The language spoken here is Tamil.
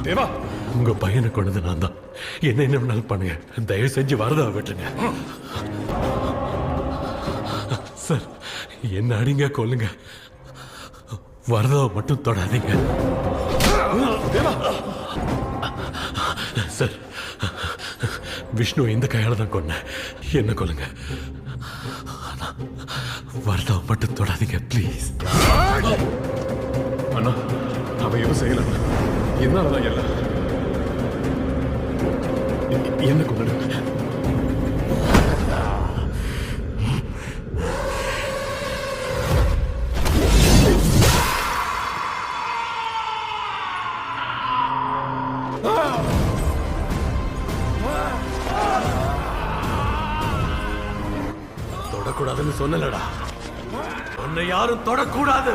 தேவா, உங்க பையனை கொண்டது நான் தான். என்ன வேணாலும் பண்ணுங்க, தயவு செஞ்சு வரதா விட்டுருங்க. சார், என்ன அடிங்க கொல்லுங்க, வரதாவை மட்டும் தொடாதீங்க. தேவா, சார், விஷ்ணு இந்த கையால தான் கொன்ன. என்ன கொல்லுங்க, வரதாவை மட்டும் தொடாதீங்க ப்ளீஸ். அண்ணா, அவன் எதுவும் செய்யல. என்னாலதான் எல்லாம் என்ன கொண்டு தொடக்கூடாதுன்னு சொன்னலடா, உன்னை யாரும் தொடக்கூடாது.